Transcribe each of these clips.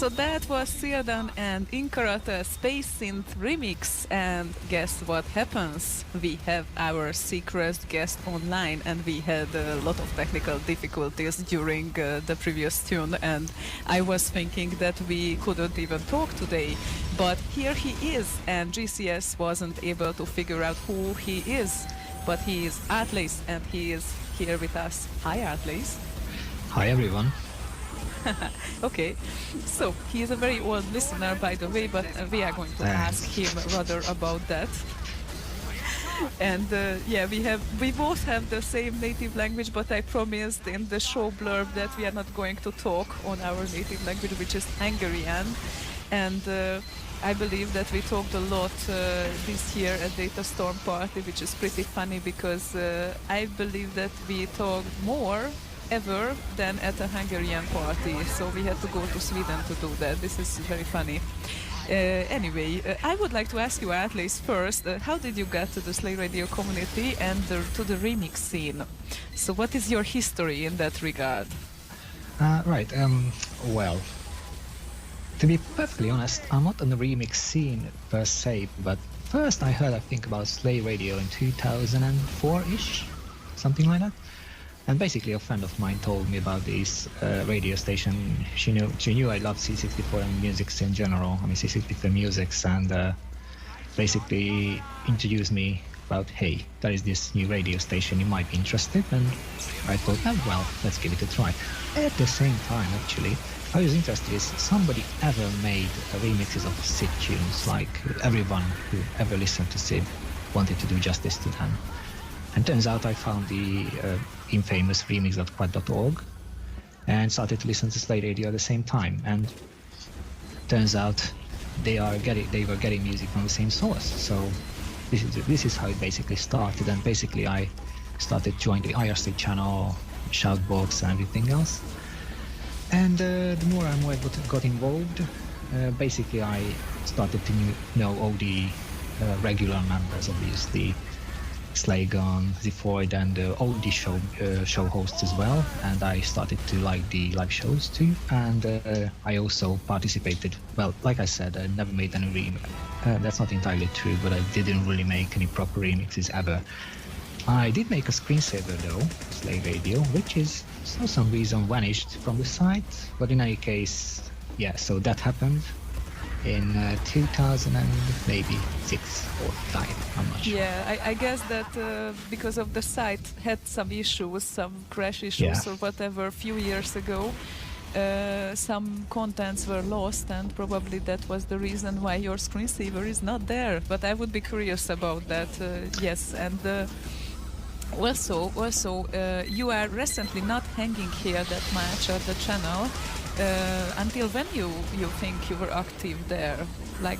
So that was Sildan and Inkarata Space Synth remix. And guess what happens? We have our secret guest online, and we had a lot of technical difficulties during the previous tune. And I was thinking that we couldn't even talk today, but here he is. And GCS wasn't able to figure out who he is, but he is Atlas, and he is here with us. Hi, Atlas. Hi, everyone. Okay, so he is a very old listener, by the way, but we are going to ask him rather about that. And yeah, we both have the same native language, but I promised in the show blurb that we are not going to talk on our native language, which is Hungarian. And I believe that we talked a lot this year at Data Storm Party, which is pretty funny because I believe that we talked more ever than at a Hungarian party, so we had to go to Sweden to do that. This is very funny. Anyway, I would like to ask you, Atlas, first, how did you get to the Slay Radio community and to the remix scene? So what is your history in that regard? Right, well, to be perfectly honest, I'm not on the remix scene per se, but first I heard, I think, about Slay Radio in 2004-ish, something like that. And basically a friend of mine told me about this radio station. She knew I loved C64 and music in general. I mean, C64 musics, and basically introduced me about, hey, there is this new radio station, you might be interested. And I thought, oh, well, let's give it a try. At the same time, actually, I was interested if somebody ever made remixes of Sid tunes, like everyone who ever listened to Sid wanted to do justice to them. And turns out I found the infamous remix.quad.org and started to listen to Slay Radio at the same time. And turns out they were getting music from the same source. So this is how it basically started. And basically I started joining the IRC channel, Shoutbox, and everything else. And the more and more I got involved, basically I started to know all the regular members, obviously. Slaygon, Zifoid, and all the show hosts as well, and I started to like the live shows too. And I also participated. Well, like I said, I never made any remix. That's not entirely true, but I didn't really make any proper remixes ever. I did make a screensaver though, Slay Radio, which is for some reason vanished from the site. But in any case, yeah. So that happened in 2000 and maybe 6 or 5, I'm not sure. Yeah, I guess that because of the site had some issues, some crash issues or whatever a few years ago, some contents were lost, and probably that was the reason why your screensaver is not there. But I would be curious about that, yes. And also, you are recently not hanging here that much at the channel. Until when you think you were active there? Like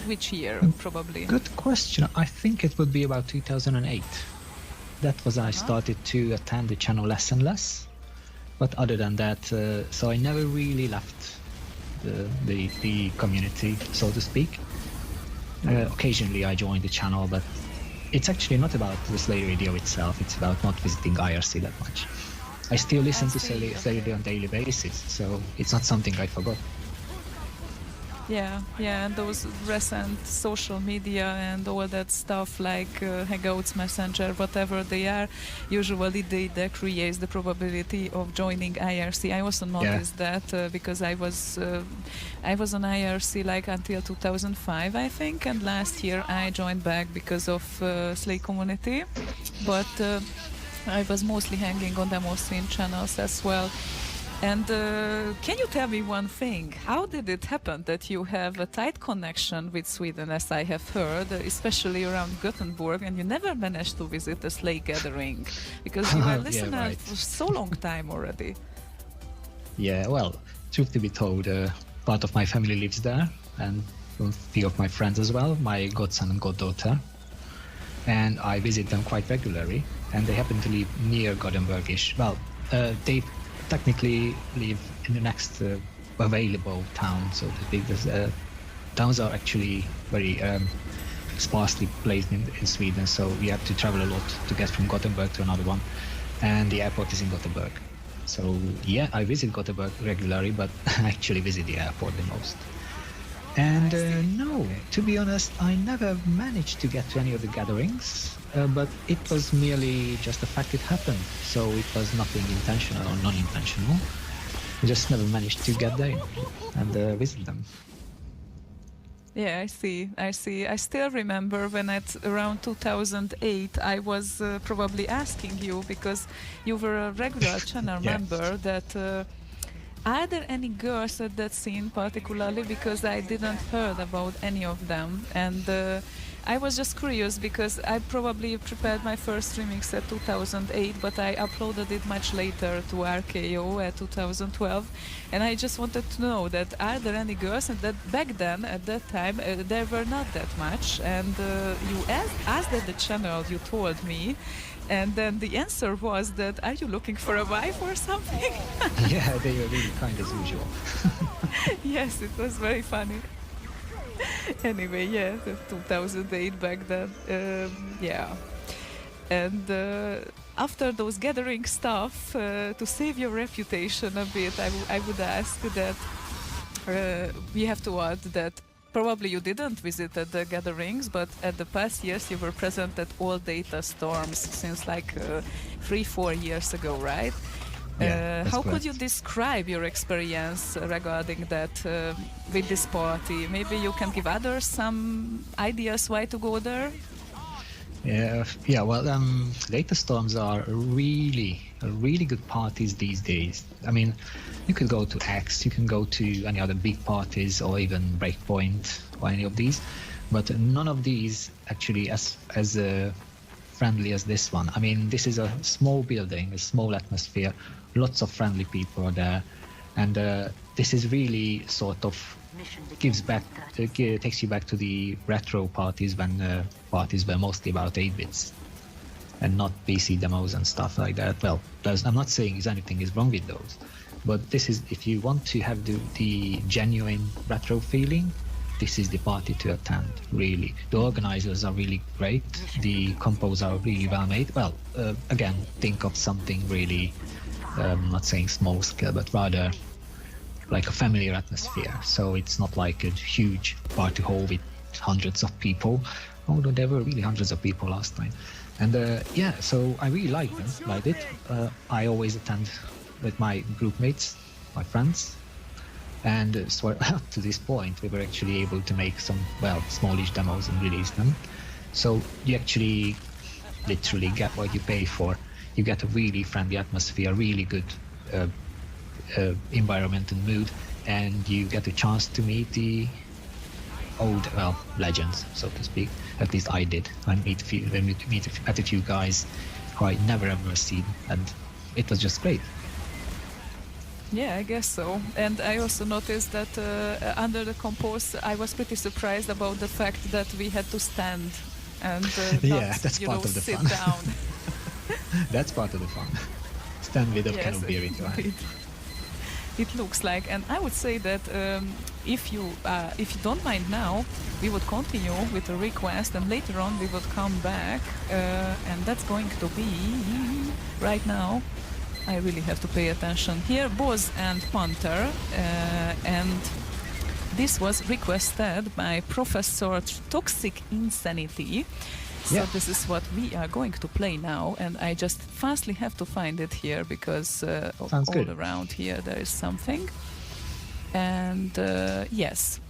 which year, probably? Good question. I think it would be about 2008. That was I started to attend the channel less and less. But other than that, so I never really left the community, so to speak. Occasionally I joined the channel, but it's actually not about the Slay Radio itself. It's about not visiting IRC that much. I still listen to Slay Radio on a daily basis, so it's not something I forgot. Yeah, and those recent social media and all that stuff like Hangouts, Messenger, whatever they are, usually they decrease the probability of joining IRC. I also noticed that because I was on IRC like until 2005, I think, and last year I joined back because of Slay community, but I was mostly hanging on demo scene channels as well. And can you tell me one thing? How did it happen that you have a tight connection with Sweden, as I have heard, especially around Gothenburg, and you never managed to visit a Slay gathering? Because you are a listener for so long time already. Yeah, well, truth to be told, part of my family lives there, and a few of my friends as well, my godson and goddaughter. And I visit them quite regularly, and they happen to live near Gothenburg-ish. Well, they technically live in the next available town, so to speak. Towns are actually very sparsely placed in Sweden, so we have to travel a lot to get from Gothenburg to another one, and the airport is in Gothenburg. So yeah, I visit Gothenburg regularly, but I actually visit the airport the most. And no, to be honest, I never managed to get to any of the gatherings, but it was merely just the fact it happened. So it was nothing intentional or non-intentional. I just never managed to get there and visit them. Yeah, I see. I still remember when at around 2008 I was probably asking you, because you were a regular channel Yeah. member, that are there any girls at that scene particularly, because I didn't heard about any of them, and I was just curious because I probably prepared my first remix at 2008, but I uploaded it much later to RKO at 2012, and I just wanted to know that are there any girls, and that back then at that time there were not that much, and you asked at the channel, you told me, and then the answer was that, are you looking for a wife or something? Yeah, they were really kind as usual. Yes, it was very funny. Anyway, yeah, the 2008 back then. Yeah. And after those gathering stuff, to save your reputation a bit, I would ask that we have to add that probably you didn't visit at the gatherings, but at the past years you were present at all data storms since like 3-4 years ago, right? Yeah, that's how could correct. you describe your experience regarding that with this party? Maybe you can give others some ideas why to go there? Yeah. Well, data storms are really good parties these days. I mean, you could go to X, you can go to any other big parties, or even Breakpoint, or any of these, but none of these actually as friendly as this one. I mean, this is a small building, a small atmosphere, lots of friendly people are there, and this is really sort of takes you back to the retro parties when parties were mostly about 8-bits and not PC demos and stuff like that. Well, I'm not saying anything is wrong with those, but this is, if you want to have the genuine retro feeling, this is the party to attend, really. The organizers are really great, the compos are really well made. Well, again, think of something really, not saying small scale, but rather like a familiar atmosphere. So it's not like a huge party hall with hundreds of people, although there were really hundreds of people last time. And yeah, so I really liked it. I always attend with my group mates, my friends, and so up to this point we were actually able to make some, well, smallish demos and release them. So you actually literally get what you pay for. You get a really friendly atmosphere, really good environment and mood, and you get a chance to meet the old, well, legends, so to speak. At least I did. I met a few guys who I never ever seen, and it was just great. Yeah, I guess so. And I also noticed that under the compose, I was pretty surprised about the fact that we had to stand and Yeah, not, that's part of the sit fun. down. That's part of the fun. Stand with a can Yes, of beer in your hand. it looks like, and I would say that if you don't mind now, we would continue with the request, and later on we would come back, and that's going to be right now. I really have to pay attention here. Boz and Panther, and this was requested by Professor Toxic Insanity. So Yeah. this is what we are going to play now, and I just fastly have to find it here because Sounds all good. around here there is something. And yes,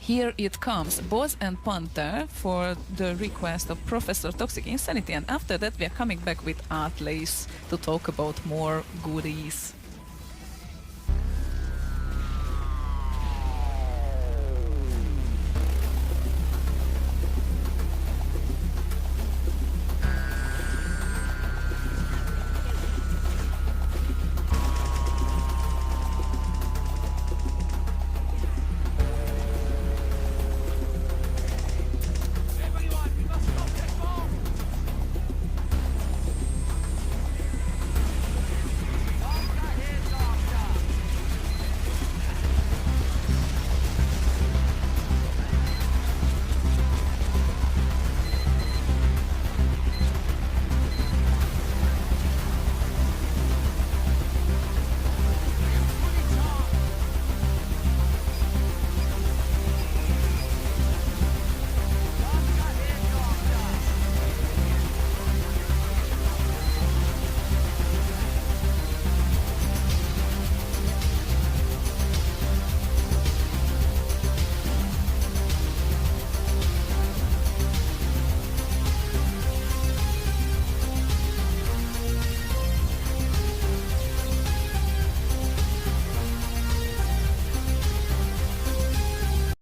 here it comes, Boz and Panther, for the request of Professor Toxic Insanity, and after that we are coming back with Artlace to talk about more goodies.